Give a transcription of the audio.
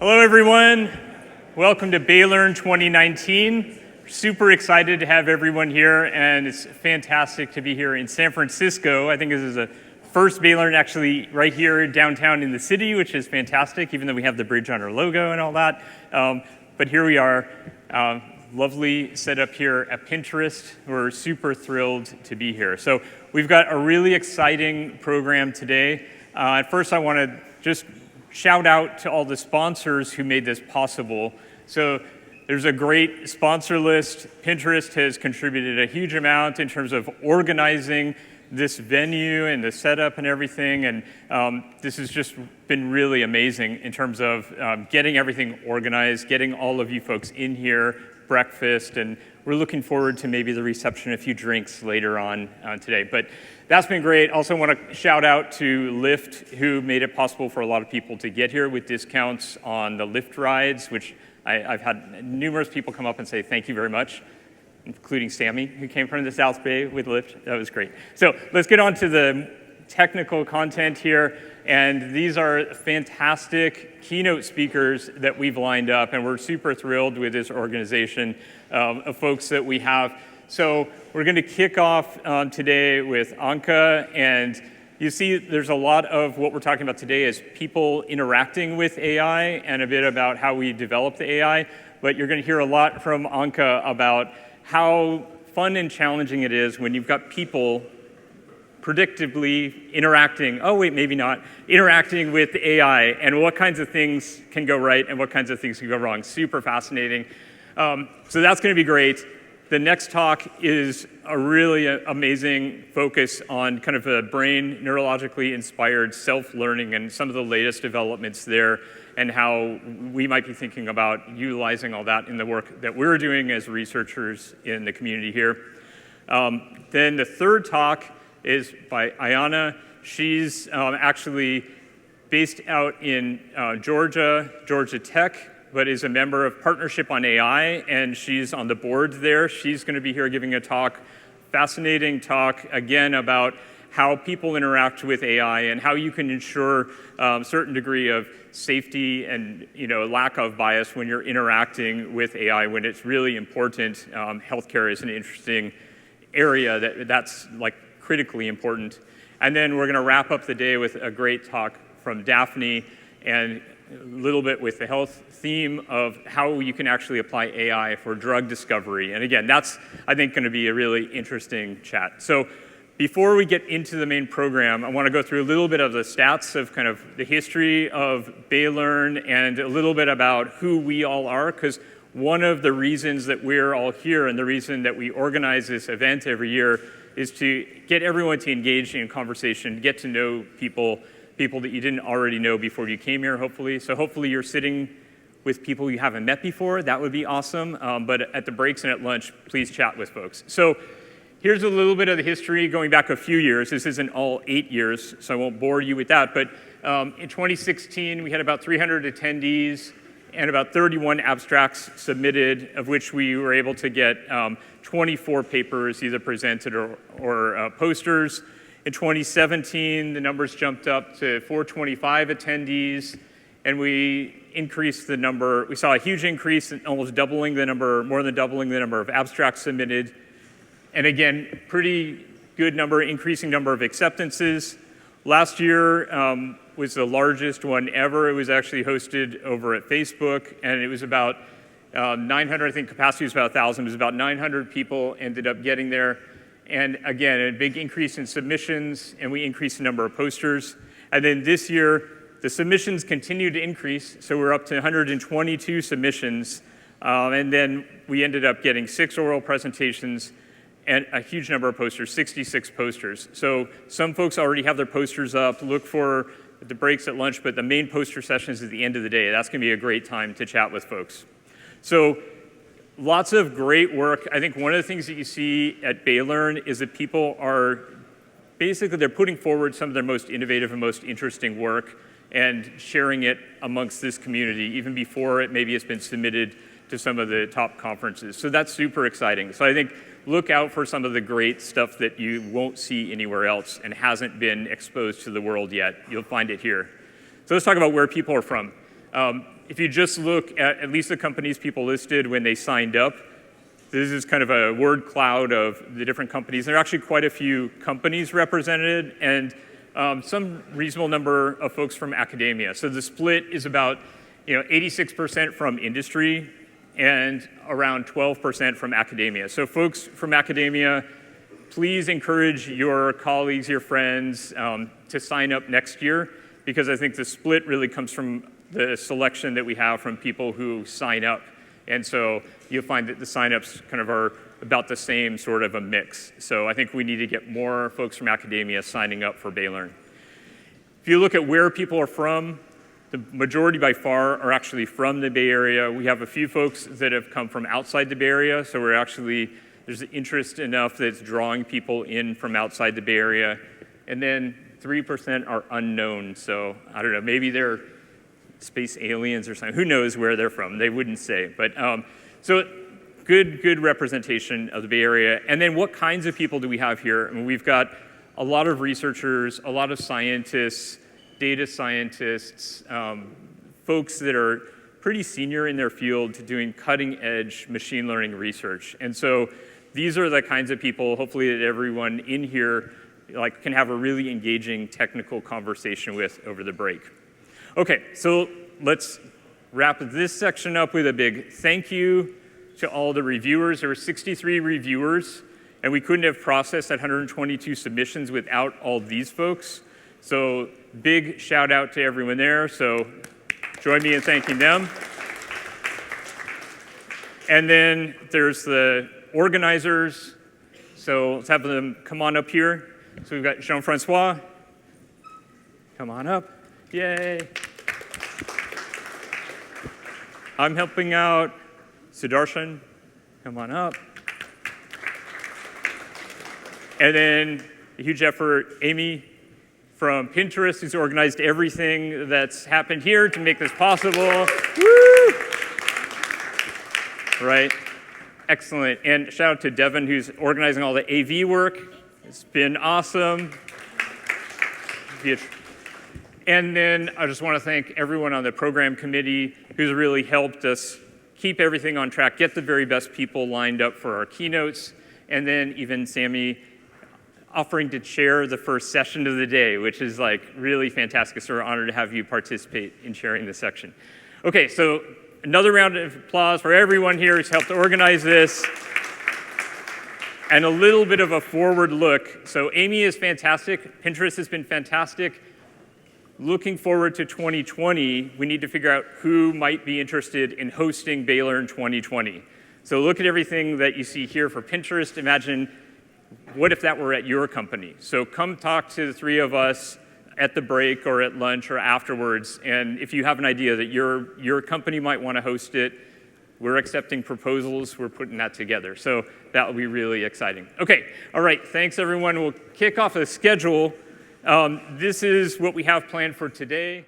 Hello, everyone. Welcome to BayLearn 2019. Super excited to have everyone here, and it's fantastic to be here in San Francisco. I think this is the first BayLearn actually right here downtown in the city, which is fantastic, even though we have the bridge on our logo and all that. But here we are, lovely setup here at Pinterest. We're super thrilled to be here. So we've got a really exciting program today. At first, I want to just shout out to all the sponsors who made this possible. So there's a great sponsor list. Pinterest has contributed a huge amount in terms of organizing this venue and the setup and everything. And this has just been really amazing in terms of getting everything organized, getting all of you folks in here, breakfast, and we're looking forward to maybe the reception, a few drinks later on today. But that's been great. Also want to shout out to Lyft, who made it possible for a lot of people to get here with discounts on the Lyft rides, which I've had numerous people come up and say thank you very much, including Sammy, who came from the South Bay with Lyft. That was great. So let's get on to the technical content here. And these are fantastic keynote speakers that we've lined up, and we're super thrilled with this organization of folks that we have. So we're going to kick off today with Anka, and you see there's a lot of what we're talking about today is people interacting with AI and a bit about how we develop the AI, but you're going to hear a lot from Anka about how fun and challenging it is when you've got people predictably interacting, oh wait, maybe not, interacting with AI and what kinds of things can go right and what kinds of things can go wrong. Super fascinating. So that's going to be great. The next talk is a really amazing focus on kind of a brain neurologically inspired self-learning and some of the latest developments there and how we might be thinking about utilizing all that in the work that we're doing as researchers in the community here. Then the third talk is by Ayana. She's actually based out in Georgia Tech, but is a member of Partnership on AI, and she's on the board there. She's going to be here giving a talk, fascinating talk, again, about how people interact with AI and how you can ensure a certain degree of safety and lack of bias when you're interacting with AI when it's really important. Healthcare is an interesting area that's like critically important. And then we're going to wrap up the day with a great talk from Daphne and a little bit with the health theme of how you can actually apply AI for drug discovery. And again, that's, I think, going to be a really interesting chat. So before we get into the main program, I want to go through a little bit of the stats of kind of the history of BayLearn and a little bit about who we all are, because one of the reasons that we're all here and the reason that we organize this event every year is to get everyone to engage in conversation, get to know people that you didn't already know before you came here, hopefully. So hopefully you're sitting with people you haven't met before. That would be awesome. But at the breaks and at lunch, please chat with folks. So here's a little bit of the history going back a few years. This isn't all 8 years, so I won't bore you with that. But in 2016, we had about 300 attendees and about 31 abstracts submitted, of which we were able to get 24 papers either presented or posters. In 2017, the numbers jumped up to 425 attendees, and we increased the number. We saw a huge increase, almost doubling the number, more than doubling the number of abstracts submitted. And again, pretty good number, increasing number of acceptances. Last year was the largest one ever. It was actually hosted over at Facebook, and it was about 900, I think capacity was about 1,000. It was about 900 people ended up getting there. And again, a big increase in submissions, and we increased the number of posters. And then this year, the submissions continue to increase, so we're up to 122 submissions. And then we ended up getting 6 oral presentations and a huge number of posters, 66 posters. So some folks already have their posters up. Look for the breaks at lunch, but the main poster session is at the end of the day. That's going to be a great time to chat with folks. So lots of great work. I think one of the things that you see at BayLearn is that people are basically, they're putting forward some of their most innovative and most interesting work and sharing it amongst this community, even before it maybe has been submitted to some of the top conferences. So that's super exciting. So I think look out for some of the great stuff that you won't see anywhere else and hasn't been exposed to the world yet. You'll find it here. So let's talk about where people are from. If you just look at least the companies people listed when they signed up, this is kind of a word cloud of the different companies. There are actually quite a few companies represented and some reasonable number of folks from academia. So the split is about 86% from industry and around 12% from academia. So folks from academia, please encourage your colleagues, your friends to sign up next year, because I think the split really comes from the selection that we have from people who sign up. And so you'll find that the signups kind of are about the same sort of a mix. So I think we need to get more folks from academia signing up for BayLearn. If you look at where people are from, the majority by far are actually from the Bay Area. We have a few folks that have come from outside the Bay Area, so there's interest enough that it's drawing people in from outside the Bay Area. And then 3% are unknown, so I don't know, maybe they're space aliens or something. Who knows where they're from? They wouldn't say. But so good representation of the Bay Area. And then what kinds of people do we have here? I mean, we've got a lot of researchers, a lot of scientists, data scientists, folks that are pretty senior in their field doing cutting edge machine learning research. And so these are the kinds of people, hopefully, that everyone in here can have a really engaging technical conversation with over the break. Okay, so let's wrap this section up with a big thank you to all the reviewers. There were 63 reviewers, and we couldn't have processed 122 submissions without all these folks. So big shout out to everyone there. So join me in thanking them. And then there's the organizers. So let's have them come on up here. So we've got Jean-Francois. Come on up. Yay. I'm helping out. Sudarshan, come on up. And then a huge effort, Amy from Pinterest, who's organized everything that's happened here to make this possible. Woo! Right, excellent. And shout out to Devin, who's organizing all the AV work. It's been awesome. And then I just want to thank everyone on the program committee who's really helped us keep everything on track, get the very best people lined up for our keynotes, and then even Sammy offering to chair the first session of the day, which is really fantastic. So we're honored to have you participate in chairing this section. Okay, so another round of applause for everyone here who's helped organize this. And a little bit of a forward look. So Amy is fantastic. Pinterest has been fantastic. Looking forward to 2020, we need to figure out who might be interested in hosting BayLearn 2020. So look at everything that you see here for Pinterest. Imagine, what if that were at your company? So come talk to the three of us at the break or at lunch or afterwards. And if you have an idea that your company might want to host it, we're accepting proposals. We're putting that together. So that will be really exciting. Okay, all right, thanks everyone. We'll kick off the schedule. This is what we have planned for today.